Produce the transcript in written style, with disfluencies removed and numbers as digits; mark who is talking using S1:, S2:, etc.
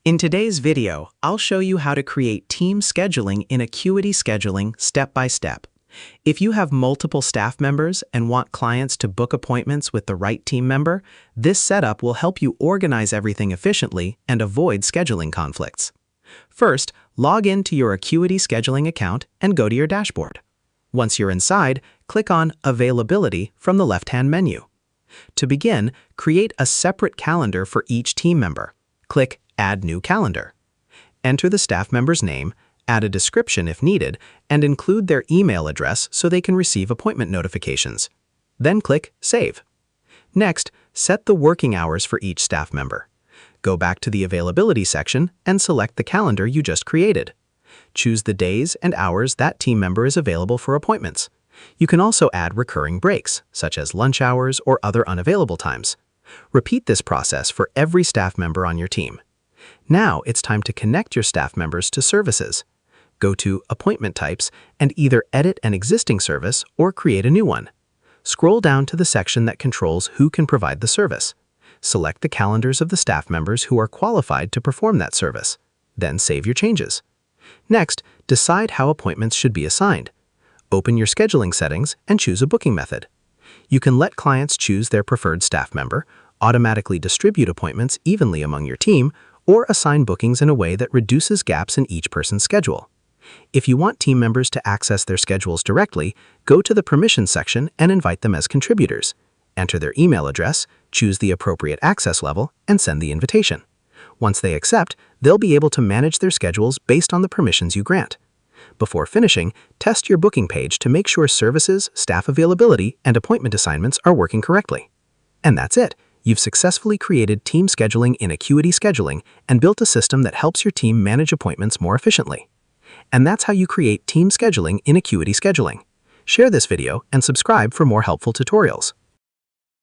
S1: In today's video, I'll show you how to create team scheduling in Acuity Scheduling step by step. If you have multiple staff members and want clients to book appointments with the right team member, this setup will help you organize everything efficiently and avoid scheduling conflicts. First, log into your Acuity Scheduling account and go to your dashboard. Once you're inside, click on Availability from the left-hand menu. To begin, create a separate calendar for each team member. Click Add New Calendar. Enter the staff member's name, add a description if needed, and include their email address so they can receive appointment notifications. Then click Save. Next, set the working hours for each staff member. Go back to the Availability section and select the calendar you just created. Choose the days and hours that team member is available for appointments. You can also add recurring breaks, such as lunch hours or other unavailable times. Repeat this process for every staff member on your team. Now it's time to connect your staff members to services. Go to Appointment Types and either edit an existing service or create a new one. Scroll down to the section that controls who can provide the service. Select the calendars of the staff members who are qualified to perform that service. Then save your changes. Next, decide how appointments should be assigned. Open your scheduling settings and choose a booking method. You can let clients choose their preferred staff member, automatically distribute appointments evenly among your team, or assign bookings in a way that reduces gaps in each person's schedule. If you want team members to access their schedules directly, go to the Permissions section and invite them as contributors. Enter their email address, choose the appropriate access level, and send the invitation. Once they accept, they'll be able to manage their schedules based on the permissions you grant. Before finishing, test your booking page to make sure services, staff availability, and appointment assignments are working correctly. And that's it. You've successfully created team scheduling in Acuity Scheduling and built a system that helps your team manage appointments more efficiently. And that's how you create team scheduling in Acuity Scheduling. Share this video and subscribe for more helpful tutorials.